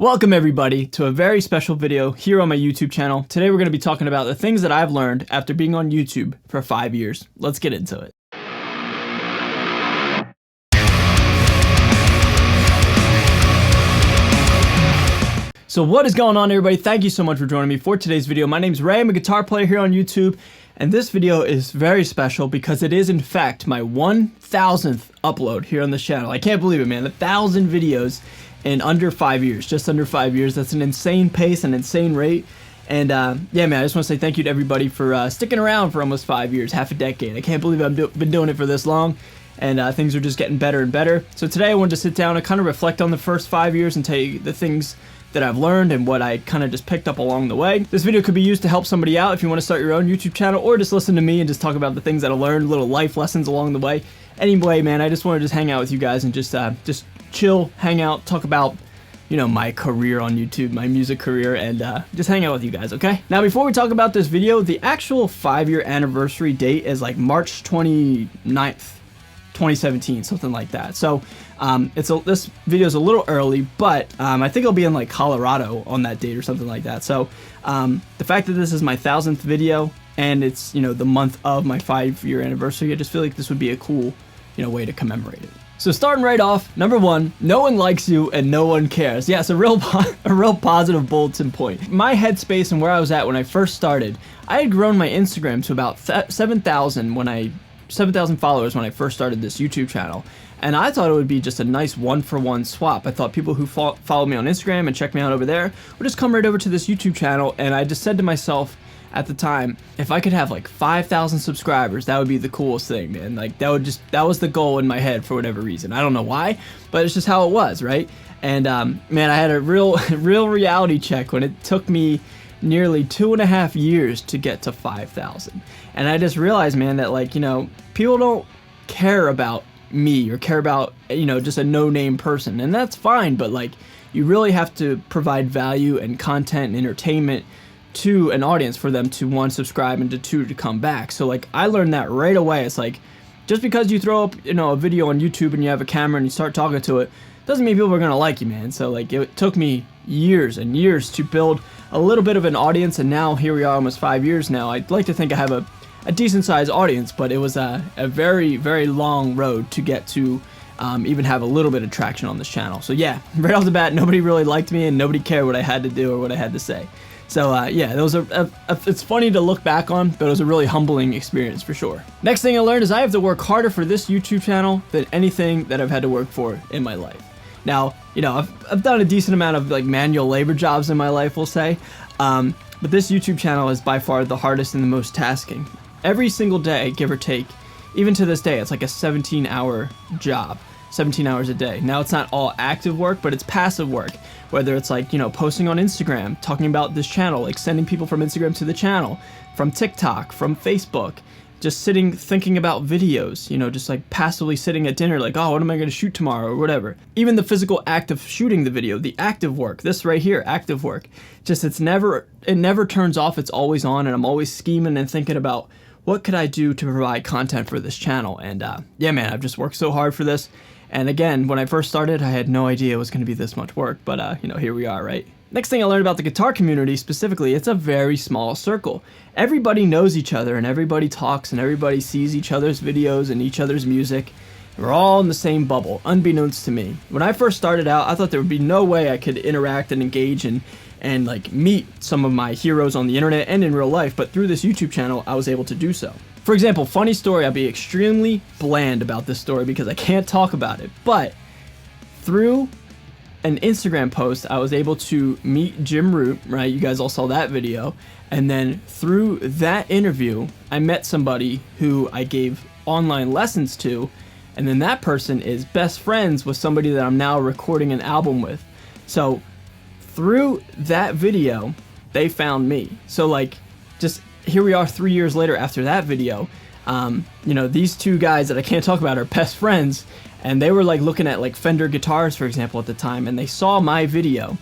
Welcome everybody to a very special video here on my YouTube channel. Today we're going to be talking about the things that I've learned after being on YouTube for 5 years. Let's get into it. So what is going on, everybody? Thank you so much for joining me for today's video. My name's Ray. I'm a guitar player here on YouTube, and this video is very special because it is in fact my 1000th upload here on the channel. I can't believe it, man. 1,000 videos in under 5 years, just under 5 years. That's an insane pace, an insane rate. And yeah, man, I just want to say thank you to everybody for sticking around for almost 5 years, half a decade. I can't believe I've been doing it for this long, and things are just getting better and better. So today I wanted to sit down and kind of reflect on the first 5 years and tell you the things that I've learned and what I kind of just picked up along the way. This video could be used to help somebody out if you want to start your own YouTube channel, or just listen to me and just talk about the things that I learned, little life lessons along the way. Anyway, man, I just want to just hang out with you guys and just chill, hang out, talk about, you know, my career on YouTube, my music career, and just hang out with you guys, okay? Now, before we talk about this video, the actual 5-year anniversary date is like March 29th, 2017, something like that. So this video is a little early, but I think I'll be in like Colorado on that date or something like that. So the fact that this is my 1000th video and it's, you know, the month of my 5-year anniversary, I just feel like this would be a cool, you know, way to commemorate it. So starting right off, number one, no one likes you and no one cares. Yeah, it's a real positive bulletin point. My headspace and where I was at when I first started, I had grown my Instagram to about 7,000 followers when I first started this YouTube channel. And I thought it would be just a nice one-for-one swap. I thought people who follow me on Instagram and check me out over there would just come right over to this YouTube channel, and I just said to myself at the time, if I could have like 5,000 subscribers, that would be the coolest thing, man. Like that was the goal in my head for whatever reason. I don't know why, but it's just how it was, right? And man, I had a real reality check when it took me nearly 2.5 years to get to 5,000. And I just realized, man, that like, you know, people don't care about me or care about, you know, just a no-name person, and that's fine, but like, you really have to provide value and content and entertainment to an audience for them to, one, subscribe, and two, to come back. So like, I learned that right away. It's like, just because you throw up, you know, a video on YouTube and you have a camera and you start talking to it, doesn't mean people are gonna like you, man. So like, it took me years and years to build a little bit of an audience, and now here we are almost 5 years now. I'd like to think I have a decent sized audience, but it was a very, very long road to get to even have a little bit of traction on this channel. So yeah, right off the bat, nobody really liked me and nobody cared what I had to do or what I had to say. So yeah, it was it's funny to look back on, but it was a really humbling experience for sure. Next thing I learned is I have to work harder for this YouTube channel than anything that I've had to work for in my life. Now, you know, I've done a decent amount of like manual labor jobs in my life, we'll say, but this YouTube channel is by far the hardest and the most tasking. Every single day, give or take, even to this day, it's like a 17-hour job, 17 hours a day. Now, it's not all active work, but it's passive work, whether it's like, you know, posting on Instagram, talking about this channel, like sending people from Instagram to the channel, from TikTok, from Facebook, just sitting, thinking about videos, you know, just like passively sitting at dinner, like, oh, what am I going to shoot tomorrow or whatever. Even the physical act of shooting the video, the active work, this right here, active work, just it never turns off. It's always on, and I'm always scheming and thinking about what could I do to provide content for this channel. And yeah, man, I've just worked so hard for this. And again, when I first started, I had no idea it was going to be this much work, but you know, here we are, right? Next thing I learned about the guitar community specifically, it's a very small circle. Everybody knows each other, and everybody talks, and everybody sees each other's videos and each other's music. We're all in the same bubble, unbeknownst to me. When I first started out, I thought there would be no way I could interact and engage and like meet some of my heroes on the internet and in real life, but through this YouTube channel, I was able to do so. For example, funny story, I'll be extremely bland about this story because I can't talk about it, but through an Instagram post, I was able to meet Jim Root, right? You guys all saw that video. And then through that interview, I met somebody who I gave online lessons to, and then that person is best friends with somebody that I'm now recording an album with. So through that video, they found me. So like, just here we are 3 years later after that video. You know, these two guys that I can't talk about are best friends, and they were like looking at like Fender guitars, for example, at the time, and they saw my video.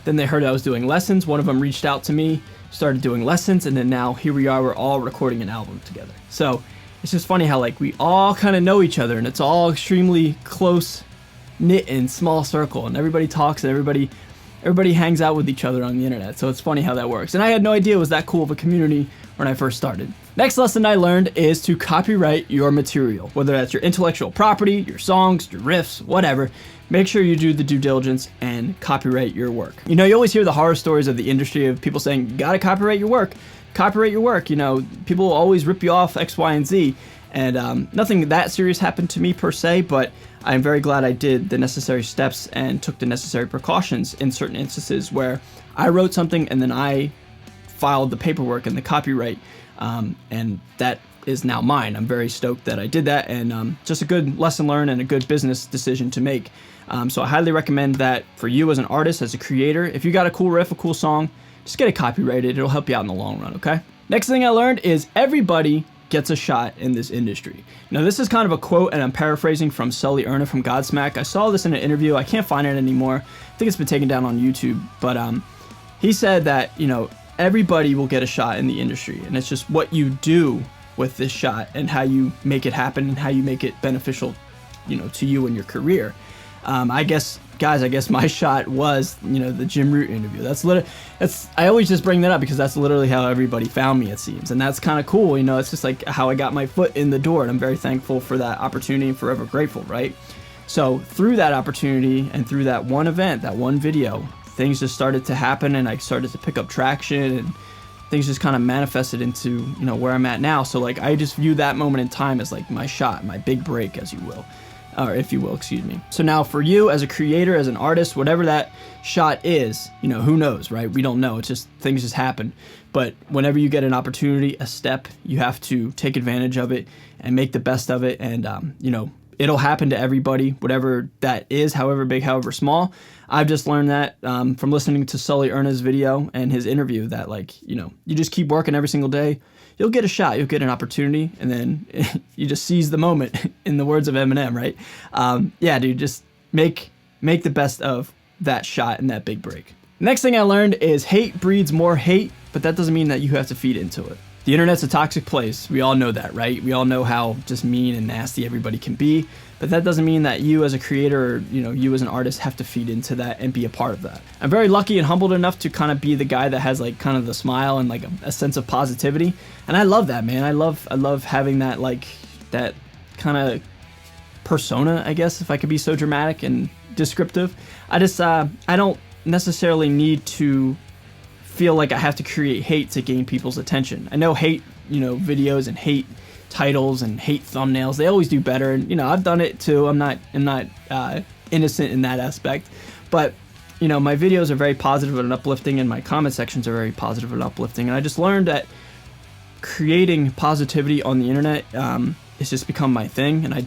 Then they heard I was doing lessons. One of them reached out to me, started doing lessons, and then now here we are, we're all recording an album together. So it's just funny how like we all kind of know each other, and it's all extremely close knit and small circle, and everybody talks and everybody everybody hangs out with each other on the internet. So it's funny how that works. And I had no idea it was that cool of a community when I first started. Next lesson I learned is to copyright your material, whether that's your intellectual property, your songs, your riffs, whatever. Make sure you do the due diligence and copyright your work. You know, you always hear the horror stories of the industry of people saying, you gotta copyright your work. Copyright your work. You know, people will always rip you off X, Y, and Z. And nothing that serious happened to me per se, but I'm very glad I did the necessary steps and took the necessary precautions in certain instances where I wrote something and then I filed the paperwork and the copyright, and that is now mine. I'm very stoked that I did that, and just a good lesson learned and a good business decision to make. So I highly recommend that for you as an artist, as a creator. If you got a cool riff, a cool song, just get it copyrighted. It'll help you out in the long run, okay? Next thing I learned is everybody gets a shot in this industry. Now this is kind of a quote, and I'm paraphrasing from Sully Erna from Godsmack. I saw this in an interview. I can't find it anymore. I think it's been taken down on YouTube, but he said that, you know, everybody will get a shot in the industry, and it's just what you do with this shot and how you make it happen and how you make it beneficial, you know, to you and your career. I guess my shot was, you know, the Jim Root interview. I always just bring that up because that's literally how everybody found me, it seems. And that's kind of cool, you know, it's just like how I got my foot in the door, and I'm very thankful for that opportunity and forever grateful, right? So through that opportunity and through that one event, that one video, things just started to happen, and I started to pick up traction, and things just kind of manifested into, you know, where I'm at now. So like, I just view that moment in time as like my shot, my big break, as you will. Or if you will, excuse me. So now for you as a creator, as an artist, whatever that shot is, you know, who knows, right? We don't know. It's just, things just happen. But whenever you get an opportunity, a step, you have to take advantage of it and make the best of it. And, you know, it'll happen to everybody, whatever that is, however big, however small. I've just learned that from listening to Sully Erna's video and his interview, that like, you know, you just keep working every single day. You'll get a shot, you'll get an opportunity, and then you just seize the moment, in the words of Eminem, right? Yeah, dude, just make the best of that shot and that big break. Next thing I learned is hate breeds more hate, but that doesn't mean that you have to feed into it. The internet's a toxic place. We all know that, right? We all know how just mean and nasty everybody can be, but that doesn't mean that you as a creator, or, you know, you as an artist have to feed into that and be a part of that. I'm very lucky and humbled enough to kind of be the guy that has like kind of the smile and like a sense of positivity. And I love that, man. I love having that, like, that kind of persona, I guess, if I could be so dramatic and descriptive. I just, I don't necessarily need to feel like I have to create hate to gain people's attention. I know hate, you know, videos and hate titles and hate thumbnails, they always do better, and, you know, I've done it too. I'm not innocent in that aspect, but, you know, my videos are very positive and uplifting, and my comment sections are very positive and uplifting, and I just learned that creating positivity on the internet has just become my thing, and I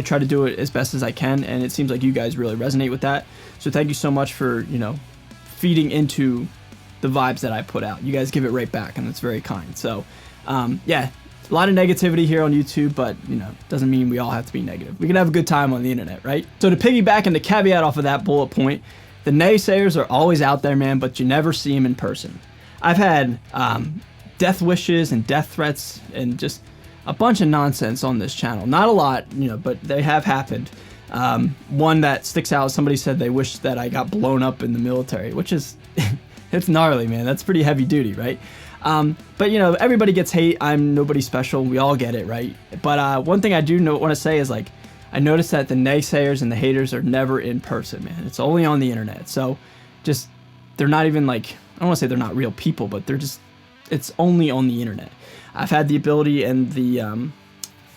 try to do it as best as I can, and it seems like you guys really resonate with that. So thank you so much for, you know, feeding into the vibes that I put out. You guys give it right back, and it's very kind. So yeah, a lot of negativity here on YouTube, but, you know, doesn't mean we all have to be negative. We can have a good time on the internet, right? So to piggyback and to caveat off of that bullet point, the naysayers are always out there, man, but you never see them in person. I've had death wishes and death threats and just a bunch of nonsense on this channel. Not a lot, you know, but they have happened. One that sticks out, somebody said they wish that I got blown up in the military, which is, it's gnarly, man. That's pretty heavy duty, right? But, you know, everybody gets hate. I'm nobody special. We all get it, right? But one thing I do want to say is, like, I noticed that the naysayers and the haters are never in person, man. It's only on the internet. So just, they're not even like, I don't want to say they're not real people, but they're just, it's only on the internet. I've had the ability and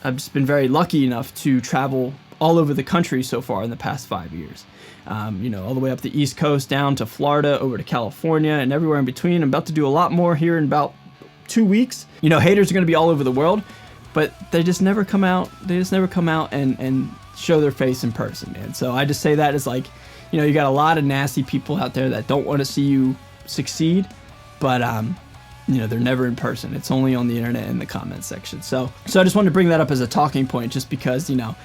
I've just been very lucky enough to travel all over the country so far in the past 5 years. You know, all the way up the East Coast, down to Florida, over to California, and everywhere in between. I'm about to do a lot more here in about 2 weeks. You know, haters are going to be all over the world, but they just never come out. They just never come out and show their face in person, man. So I just say that as, like, you know, you got a lot of nasty people out there that don't want to see you succeed, but you know, they're never in person. It's only on the internet in the comments section. So I just wanted to bring that up as a talking point, just because, you know,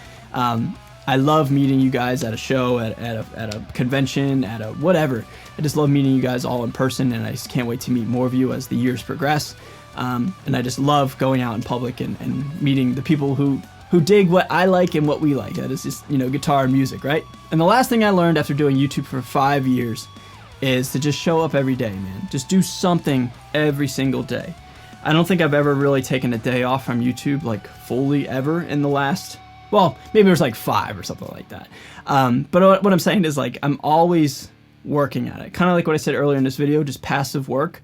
I love meeting you guys at a show, at a convention, at a whatever. I just love meeting you guys all in person, and I just can't wait to meet more of you as the years progress. And I just love going out in public and meeting the people who dig what I like and what we like. That is just, you know, guitar and music, right? And the last thing I learned after doing YouTube for 5 years is to just show up every day, man. Just do something every single day. I don't think I've ever really taken a day off from YouTube, like fully ever in the last, well, maybe it was like 5 or something like that. But what I'm saying is like, I'm always working at it. Kind of like what I said earlier in this video, just passive work.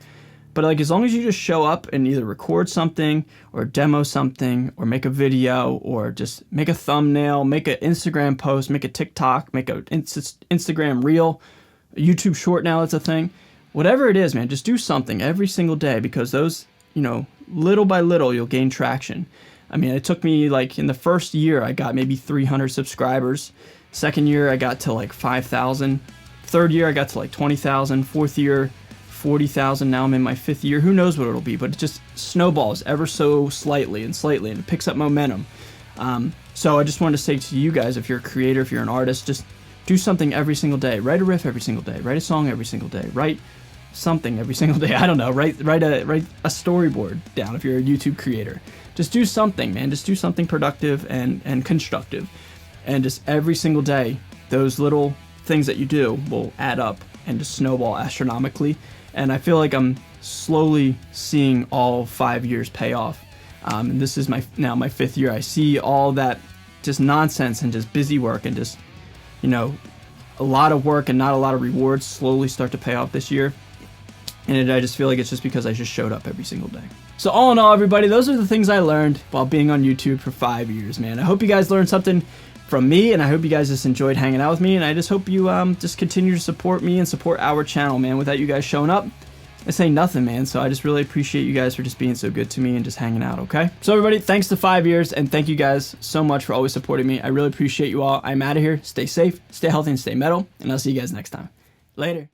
But like, as long as you just show up and either record something or demo something or make a video or just make a thumbnail, make an Instagram post, make a TikTok, make a Instagram reel, a YouTube short now, that's a thing. Whatever it is, man, just do something every single day, because those, you know, little by little, you'll gain traction. I mean, it took me like in the first year, I got maybe 300 subscribers. Second year, I got to like 5,000. Third year, I got to like 20,000. Fourth year, 40,000. Now I'm in my 5th year. Who knows what it'll be, but it just snowballs ever so slightly, and it picks up momentum. So I just wanted to say to you guys, if you're a creator, if you're an artist, just do something every single day. Write a riff every single day. Write a song every single day. Write something every single day. I don't know. Write a storyboard down if you're a YouTube creator. Just do something, man. Just do something productive and constructive. And just every single day, those little things that you do will add up and just snowball astronomically. And I feel like I'm slowly seeing all 5 years pay off. And this is now my 5th year. I see all that just nonsense and just busy work and just, you know, a lot of work and not a lot of rewards slowly start to pay off this year. And I just feel like it's just because I just showed up every single day. So all in all, everybody, those are the things I learned while being on YouTube for 5 years, man. I hope you guys learned something from me, and I hope you guys just enjoyed hanging out with me, and I just hope you just continue to support me and support our channel, man. Without you guys showing up, this ain't nothing, man. So I just really appreciate you guys for just being so good to me and just hanging out, okay? So everybody, thanks to 5 years, and thank you guys so much for always supporting me. I really appreciate you all. I'm out of here. Stay safe, stay healthy, and stay metal, and I'll see you guys next time. Later.